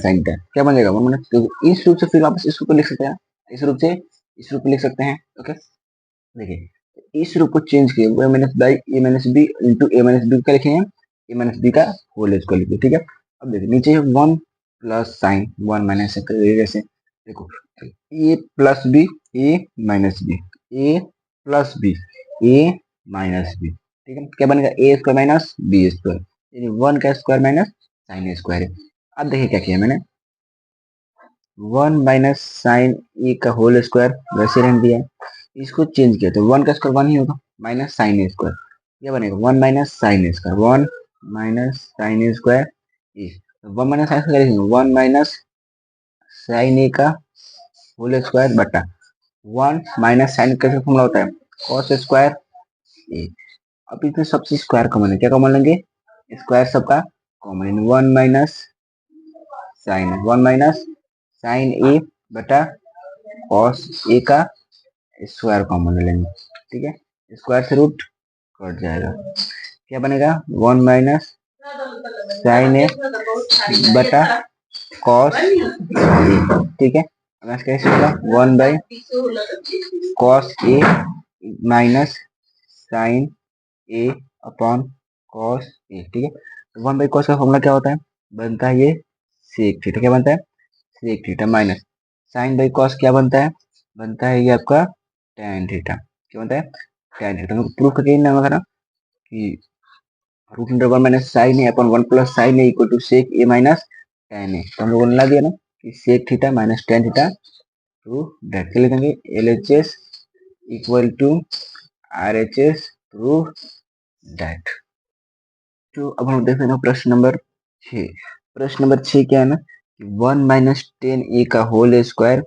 - साइन थीटा क्या बन जाएगा 1 - इस रूप से फिर वापस इस रूप को लिख सकते हैं, इस रूप से इस रूप में लिख सकते हैं। ओके, देखिए इस रूप को चेंज किए a minus by a minus b into a minus B का लिखे हैं, ए माइनस बी का होल स्क्वायर लिखिए। ठीक है, अब देखिए नीचे 1 + साइन 1 - जैसे देखो ए प्लस बी, ए माइनस बी, ए प्लस बी, ए माइनस बी। ठीक है, क्या बनेगा ए स्क्वायर माइनस बी स्क्वायर, यानी 1 का स्क्वायर माइनस साइन स्क्वायर है। अब देखिए क्या किया मैंने, 1 - साइन ए का होल स्क्वायर वैसे रहने दिया है, इसको चेंज किया तो 1 का स्क्वायर 1 ही होगा माइनस साइन स्क्वायर, क्या बनेगा 1 - sine square, 1 - sign square A, 1 - sine square 1 - sine ए का होल स्क्वायर बटा 1 - साइन कैसे फॉर्मूला होता है कॉस स्क्वायर ए। अब इसमें सबसे स्क्वायर कॉमन है, क्या कॉमन लेंगे स्क्वायर सबका कॉमन, 1 - साइन ए बटा कॉस ए का स्क्वायर कॉमन ले लेंगे। ठीक है, स्क्वायर से रूट कट जाएगा, क्या बनेगा 1 - साइन ए बटा कॉस ए। ठीक है, कैसे होगा 1/कॉस ए minus sine A upon cos A. ठीक है, तो 1/कॉस का फॉर्मूला क्या होता है, बनता है ये सेक थीटा, क्या बनता है sec theta minus sine by cos क्या बनता है, बनता है ये आपका टैन थीटा, क्या बनता है टैन थीटा। प्रूफ करके ना वगैरह कि root under 1 - sine A upon 1 + sine A equal to sec A minus tan A, तो हम लोगों ने ला दिया ना कि sec theta minus tan theta to that के लिखेंगे L H S equal to R H S proof that. तो अब हम देख रहे हैं प्रश्न नंबर 6। प्रश्न नंबर 6 क्या है ना कि 1 - tan ए का होल स्क्वायर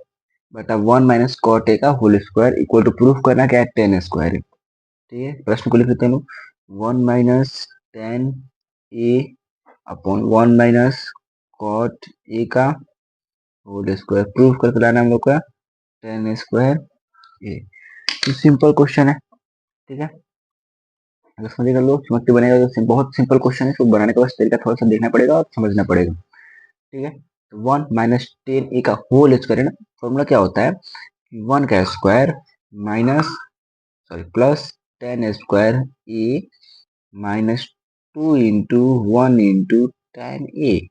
बटा 1 - cot ए का whole square equal to proof करना क्या है tan स्क्वायर है। ठीक है, प्रश्न को लिख लेते हैं 1 - tan A upon 1 - cot A का होल स्क्वायर प्रूफ करके लाना हम लोग का tan स्क्वायर ए। तो सिंपल क्वेश्चन है। ठीक है, अगर समझ कर लो समझ के बनेगा तो बहुत सिंपल क्वेश्चन है, इसको बनाने का बस तरीका थोड़ा सा देखना पड़ेगा और समझना पड़ेगा। ठीक है, तो 1 - tan ए का होल स्क्वायर है ना, फॉर्मूला क्या होता है 1 का square minus sorry plus tan square A minus 2 × 1 × tan A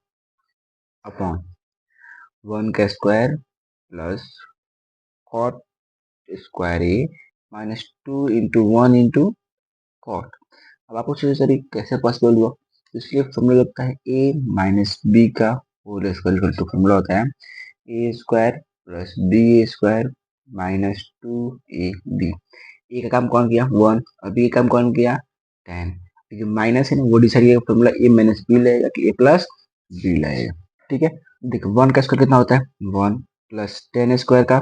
upon 1 का square plus cot square A minus 2 × 1 × cot। अब आपको सोचिए सर ये कैसे पॉसिबल हुआ, तो इसलिए फॉर्मूला लगता है ए माइनस बी का whole square equal to formula होता है ए square plus B square minus 2ab। A का काम कौन किया 1 और बी का काम कौन किया 10। जो माइनस है ना वो डिसाइड किया फॉर्मूला ए माइनस बी लगेगा कि ए प्लस बी लगेगा। ठीक है, देखो 1 का स्क्वायर कितना होता है 1 प्लस 10 स्क्वायर का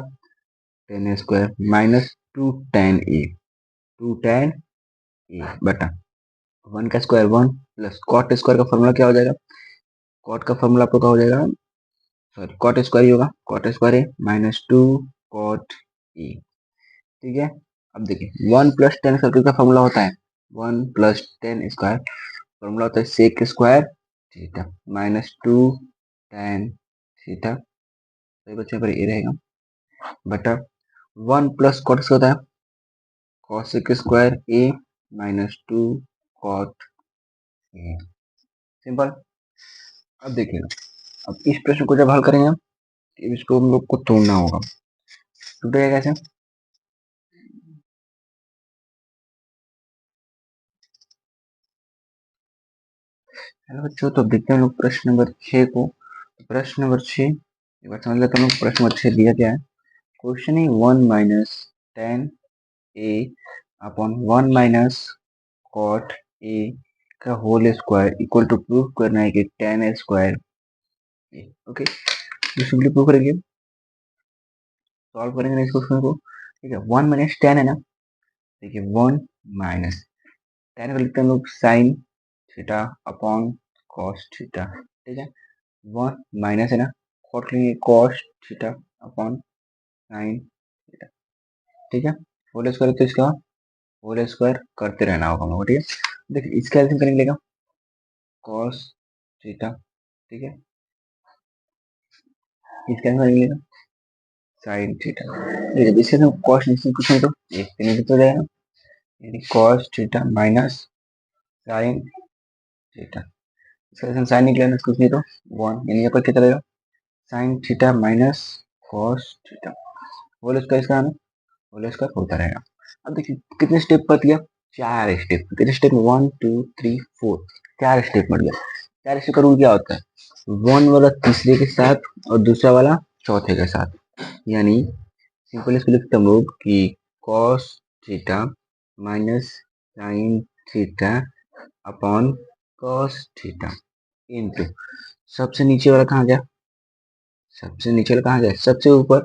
10 स्क्वायर माइनस 2 10 ए 2 10 ए बटा 1 का स्क्वायर 1 प्लस कॉट स्क्वायर का फॉर्मूला क्या हो जाएगा, कॉट का फॉर्मूला आपको क्या हो जाएगा, सॉरी कॉट स्क्वायर ही होगा, कॉट स्क्वायर है माइनस 2 कॉट ए। ठीक है, अब देखिए 1 प्लस 10 स्क्वायर का फॉर्मूला होता है 1 प्लस 10 स्क्वायर फॉर्मूला होता है sec square theta minus 2 tan theta, तो बच्चे पर ये रहेगा बटा 1 प्लस कॉट होता है cosec square A minus 2 cot A. Simple. अब देखिएगा, अब इस प्रश्न को जब हल करेंगे तो इसको हम लोग को तोड़ना होगा, टूटेगा कैसे, हेलो बच्चों, तो देखते हैं हम लोग प्रश्न नंबर 6 को। प्रश्न नंबर 6 एक बार समझ लेते हैं हम लोग प्रश्न नंबर 6 दिया क्या है। क्वेश्चन है 1 minus 10 A upon 1 minus cot A का whole square equal to proof करना है कि 10 स्क्वायर ए। ओके, तो सिंपली प्रूफ करेंगे, सॉल्व करेंगे इस क्वेश्चन को। ठीक है, 1 माइनस 10 है ना, देखिए 1 माइनस 10 को लिखते हैं हम लोग sine theta upon cos theta. ठीक है, 1 माइनस है ना, कॉट लेंगे cos theta upon sine theta. ठीक है, होल स्क्वायर तो इसका होल स्क्वायर करते रहना होगा हम लोग। ठीक है, देखिए इसका एल्सियम करेंगे लेगा कॉस थीटा। ठीक है, इसका एल्सियम करेंगे लेगा साइन थीटा। देखिए इसके हम कॉस निश्चित कुछ नहीं तो एक से नहीं तो जाएगा, यानी cos theta minus sine theta. इसका एल्सियम साइन निकलेगा ना, कुछ नहीं तो 1, यानी यहाँ पर कितना रहेगा sine theta minus cos theta. Whole square इसका है ना, होल स्क्वायर होता रहेगा। अब देखिए कितने स्टेप पर दिया, 4 स्टेप। कितने स्टेप में 1 2 3 4, 4 स्टेप मर गया। 4 स्टेप का रूल क्या होता है, 1 वाला तीसरे के साथ और दूसरा वाला चौथे के साथ, यानी सिंपल इसको लिखते हम लोग कि cos theta minus sine theta upon cos theta into सबसे नीचे वाला कहाँ गया, सबसे नीचे वाला कहाँ गया, सबसे ऊपर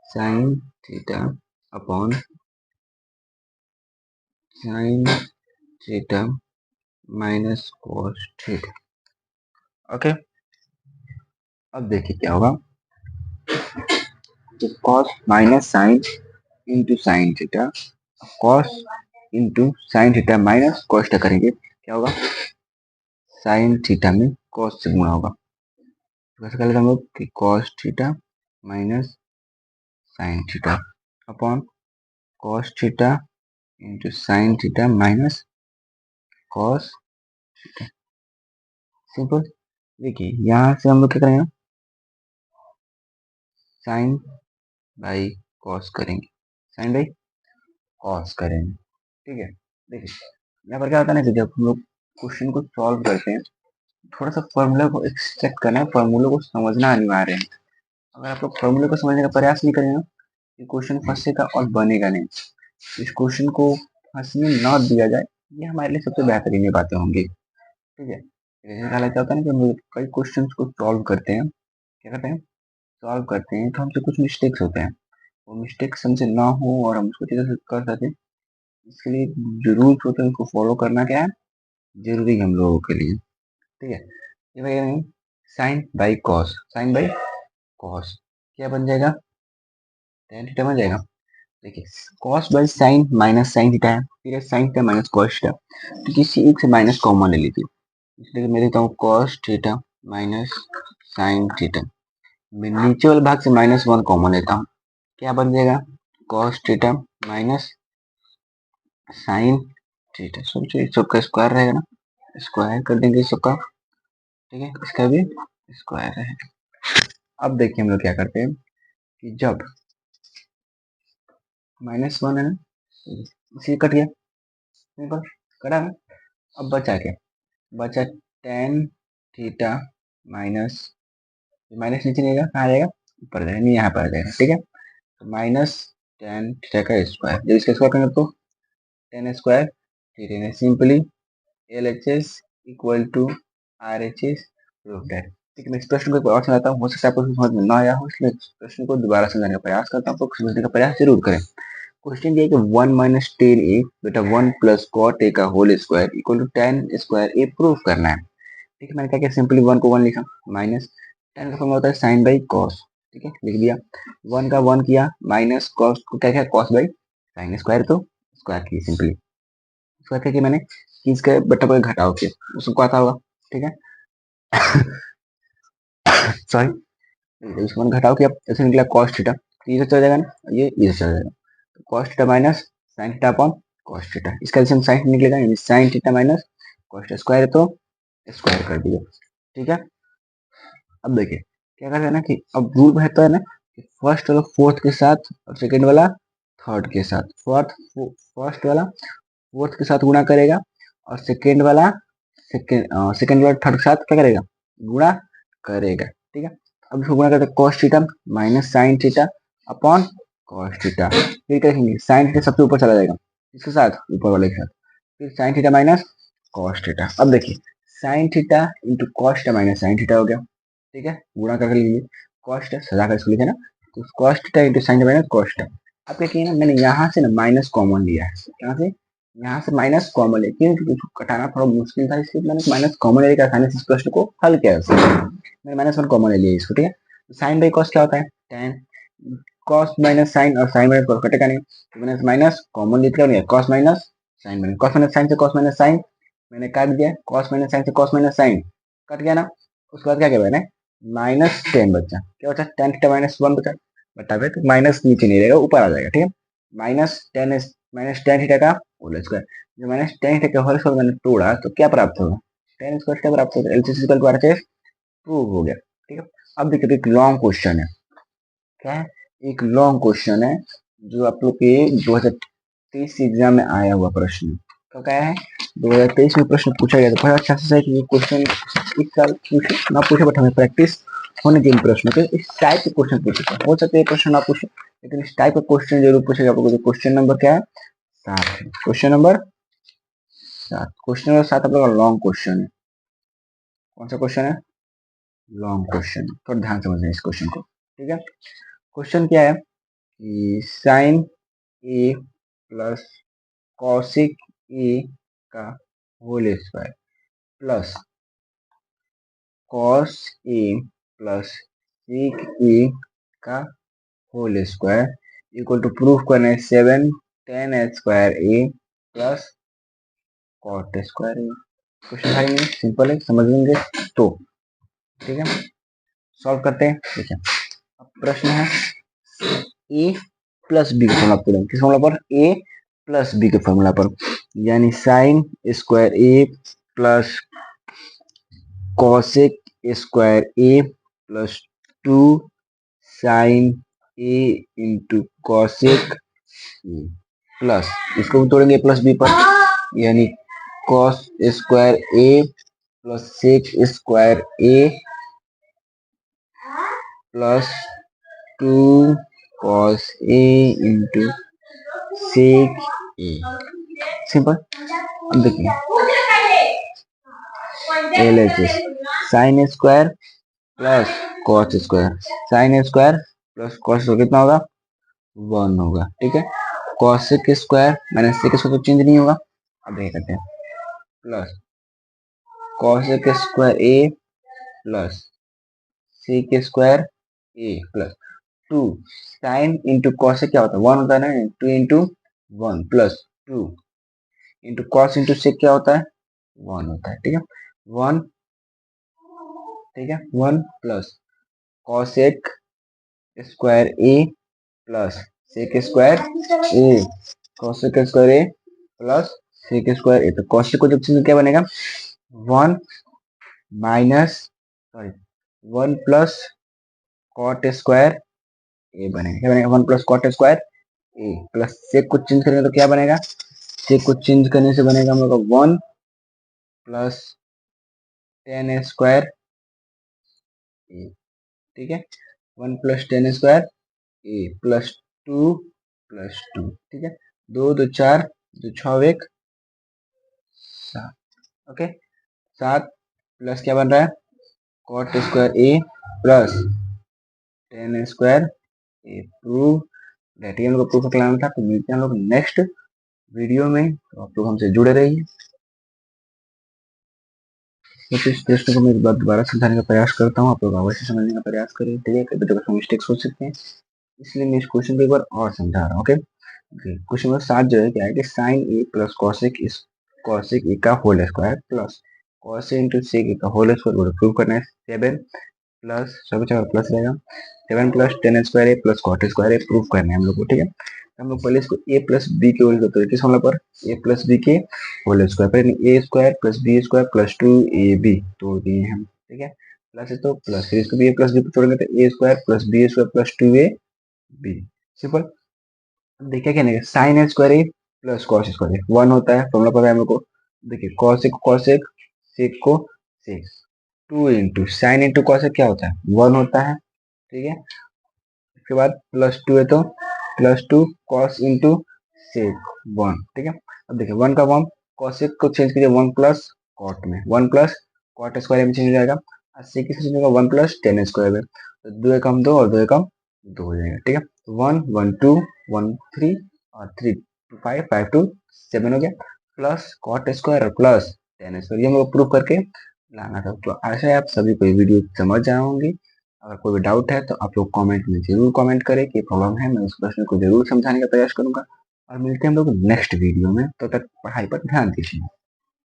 sine theta upon sine theta minus cos theta. Okay, अब देखिए क्या होगा, तो cos minus sine into sine theta, cos into sine theta minus cos theta करेंगे क्या होगा, साइन थीटा में कॉस से गुणा होगा। तो कैसे कर लेते हम लोग कि cos theta minus sine theta upon cos theta into sine theta minus cos theta. Simple. देखिए यहाँ से हम लोग क्या करेंगे, साइन बाई कॉस करेंगे, साइन बाई कॉस करेंगे। ठीक है, देखिए यहाँ पर क्या होता है ना कि जब हम लोग क्वेश्चन को सॉल्व करते हैं थोड़ा सा फॉर्मूला को एक्सट्रैक्ट करना है, फॉर्मूले को समझना अनिवार्य है। अगर आप लोग फॉर्मूले को समझने का प्रयास नहीं करेंगे ये क्वेश्चन फंसेगा और बनेगा नहीं। इस क्वेश्चन को फंसने न दिया जाए, ये हमारे लिए सबसे बेहतरीन बातें होंगी। ठीक है, जैसे क्या होता है ना कि हम लोग कई क्वेश्चन को सॉल्व करते हैं, क्या करते हैं सॉल्व करते हैं तो हमसे कुछ मिस्टेक्स होते हैं, वो मिस्टेक्स हमसे ना हो और हम उसको अच्छे से कर सकें, इसके लिए जो रूल्स होते हैं उसको फॉलो करना क्या है जरूरी है हम लोगों के लिए। ठीक है, ये भाई sine by cos, sine by cos क्या बन जाएगा, tan थीटा बन जाएगा। देखिए cos by sine minus sine theta है, फिर है sine theta minus cos theta, तो किसी एक से माइनस कॉमन ले लीजिए, इसलिए मैं देता हूँ cos theta minus sine theta, मैं नीचे वाले भाग से -1 कॉमन लेता हूँ, क्या बन जाएगा cos theta minus sine theta. सोचिए सबका स्क्वायर रहेगा ना, स्क्वायर कर देंगे सबका। ठीक है, इसका भी स्क्वायर रहेगा। अब देखिए हम लोग क्या करते हैं कि जब -1 है ना, इसे कट गया सिंपल, करा ना। अब बचा क्या, बचा टेन थीटा माइनस, माइनस नीचे नहीं जाएगा, कहाँ जाएगा, ऊपर जाएगा, नहीं यहाँ पर आ जाएगा, ठीक है। तो माइनस टेन थीटा का स्क्वायर, जब इसका स्क्वायर करेंगे तो tan square theta, simply L H S equal to R H S proof that. ठीक है, मैं इस प्रश्न को और समझाता हूँ, हो सकता है आपको समझ में ना आया हो, इसलिए इस प्रश्न को दोबारा समझाने का प्रयास करता हूँ, तो समझने का प्रयास जरूर करें। क्वेश्चन ये है कि वन माइनस टेन ए बेटा वन प्लस कॉट ए का whole square equal to tan square A proof करना है। ठीक है, मैंने क्या किया, सिंपली वन को वन लिखा, माइनस टेन का फॉर्मूला होता है साइन बाई कॉस। ठीक है, लिख दिया, वन का वन किया, माइनस कॉस को क्या किया, कॉस बाई साइन, स्क्वायर तो स्क्वायर किया, सिंपली स्क्वायर करके मैंने इसके बट्टा पर घटाव किया, उसको आता होगा। ठीक है, सॉरी, इसको मैंने घटाव किया, ऐसे निकला कॉस थीटा, ये तो चल जाएगा ना, ये चल जाएगा, cos theta minus sine theta upon cos theta, इसका एलसीएम साइन निकलेगा, यानी sign theta minus cos theta, square तो स्क्वायर कर दिया। ठीक है, अब देखिए क्या करते हैं ना कि अब रूल रहता है ना कि फर्स्ट वाला फोर्थ के साथ और सेकंड वाला थर्ड के साथ, फर्स्ट वाला फोर्थ के साथ गुणा करेगा और सेकंड वाला थर्ड के साथ क्या करेगा, गुणा करेगा। ठीक है, अब इसको गुणा करते cos theta minus sine theta upon cos theta, फिर क्या लिखेंगे, साइन थीटा सबसे ऊपर चला जाएगा, इसके साथ ऊपर वाले के साथ, फिर sign theta minus cos theta. अब देखिए sine theta into cos theta minus sine theta हो गया। ठीक है, गुणा करके लीजिए, कॉस थीटा सजा कर इसको लिखे ना, तो cos theta into sine theta minus cos theta. अब क्या किया ना, मैंने यहाँ से ना माइनस कॉमन लिया है, यहाँ से माइनस कॉमन लिया, क्योंकि इसको कटाना थोड़ा मुश्किल था, इसलिए मैंने माइनस कॉमन लेकर आसानी से इस प्रश्न को हल किया है। मैंने माइनस वन कॉमन ले लिया इसको। ठीक है, साइन बाई कॉस क्या होता है, टेन, कॉस माइनस साइन और साइन माइनस कॉस कटेगा नहीं, तो मैंने माइनस कॉमन लिख लिया, cos minus sine minus cos minus sine से कॉस माइनस साइन मैंने काट दिया, कॉस माइनस साइन से कॉस माइनस साइन कट गया ना। उसके बाद क्या किया मैंने, माइनस टेन बचा, क्या बचा, टेन थीटा माइनस वन बचा, बता फिर तो माइनस नीचे नहीं रहेगा, ऊपर आ जाएगा। ठीक है, माइनस टेन थीटा का होल स्क्वायर, जो माइनस टेन थीटा का होल स्क्वायर मैंने तोड़ा तो क्या प्राप्त होगा, टेन स्क्वायर क्या प्राप्त होगा, LHS equal to RHS prove हो गया। ठीक है, अब देखिए एक लॉन्ग क्वेश्चन है, क्या है, एक लॉन्ग क्वेश्चन है जो आप लोग के 2023 एग्जाम में आया हुआ प्रश्न, तो क्या है 2023 में प्रश्न पूछा गया था, बड़ा अच्छा से ये क्वेश्चन इस साल पूछे ना पूछे, बट हमें प्रैक्टिस होने के प्रश्न के इस टाइप के क्वेश्चन पूछे, हो सकता है ये प्रश्न ना पूछे, लेकिन इस टाइप का क्वेश्चन जरूर पूछेगा आपको। क्वेश्चन नंबर क्या है, 7, क्वेश्चन नंबर 7, क्वेश्चन नंबर 7 आप लोग का लॉन्ग क्वेश्चन है। कौन सा क्वेश्चन है, लॉन्ग क्वेश्चन, थोड़ा ध्यान समझना इस क्वेश्चन को। ठीक है, क्वेश्चन क्या है कि sine A plus cosec A का whole square plus cos A plus sec A का whole square equal to proof करना है seven tan square A plus cot square A. Question भाई नहीं सिंपल है, समझ लेंगे तो। ठीक है, सॉल्व करते हैं। देखिए अब प्रश्न है ए प्लस बी के फॉर्मूला पर, किस फॉर्मूला पर, ए प्लस बी के फॉर्मूला पर, यानी sine square A plus cosec square A plus two sine A into cosec A plus, इसको भी तोड़ेंगे प्लस बी पर, यानी cos square A plus sec square A plus two cos A into sec A, simple. अब देखिए L H S sine square plus cos square, sine square plus cos कितना होगा, 1 होगा। ठीक है, cosec square minus sec square तो change नहीं होगा। अब देखते करते हैं, plus cosec square A plus sec square A plus two sine into cosec क्या होता है, 1 होता है ना, 2 into 1 plus 2 into cos into sec क्या होता है, 1 होता है। ठीक है, 1, ठीक है 1 plus cosec square A plus sec square A, cosec square A plus sec square A, तो कॉसेक को जब चीज क्या बनेगा, 1 minus sorry 1 plus cot square A बनेगा, क्या बनेगा, 1 plus cot square A plus sec को चेंज करेंगे तो क्या बनेगा, सेक को चेंज करने से बनेगा हम लोग का 1 प्लस 10 स्क्वायर ए, ठीक है, 1 प्लस 10 स्क्वायर ए प्लस 2 ठीक है, 2 2 4 2 6 1 7, ओके, 7 प्लस क्या बन रहा है cot square A plus 10 square A prove that, ये हम लोग प्रूफ निकालना था। तो मिलते हैं हम लोग नेक्स्ट वीडियो में, तो आप लोग हमसे जुड़े रहिए। तो इस प्रश्न को मैं एक बार दोबारा समझाने का प्रयास करता हूँ, आप लोग अवश्य समझने का प्रयास करें, ठीक है, कभी तो मिस्टेक्स हो सकते हैं, इसलिए मैं इस क्वेश्चन को एक बार और समझा रहा हूँ। ओके, क्वेश्चन नंबर 7 जो है क्या है कि sine A plus cosec A का whole square plus cos A into sec A का होल स्क्वायर प्रूव करना है। 7 प्लस सभी जगह प्लस रहेगा, 7 plus 10 square A plus cot square A prove करना है हम लोग को, ठीक है। हम लोग पहले इसको ए प्लस बी के होल करते हैं, किस फॉर्मूला पर, ए प्लस बी के होल स्क्वायर पर, A square plus B square plus 2ab तोड़ दिए हम, ठीक है, प्लस है तो प्लस, फिर इसको भी ए प्लस बी तोड़ेंगे तो A square plus B square plus 2ab, simple. अब देखिए क्या नहीं, sine A square A plus cos square A 1 होता है, फॉर्मूला पता है हम लोग को, देखिए कॉसेक सेक को सेक, 2 इंटू साइन इंटू कॉसेक क्या होता है 1 होता है, ठीक है, उसके बाद प्लस 2 है तो प्लस 2 कॉस इंटू सेक 1, ठीक है। अब देखिए 1 का 1 कॉसेक को चेंज कीजिए 1 प्लस कॉट में, 1 प्लस कॉट स्क्वायर में चेंज हो जाएगा, और सेक किससे चेंज होगा 1 प्लस 10 स्क्वायर में, तो 2 एकम 2 और 2 एकम 2 हो जाएगा, ठीक है, 1 1 2 1 3 और 3 5 5 2 7 हो गया, प्लस कॉट स्क्वायर और प्लस 10 स्क्वायर, ये हम लोग प्रूव करके लाना था। तो आशा है आप सभी को ये वीडियो समझ आए होंगे। अगर कोई भी डाउट है तो आप लोग कमेंट में जरूर कमेंट करें कि प्रॉब्लम है, मैं उस प्रश्न को जरूर समझाने का प्रयास करूंगा। और मिलते हैं हम लोग नेक्स्ट वीडियो में, तो तक पढ़ाई पर ध्यान दीजिए।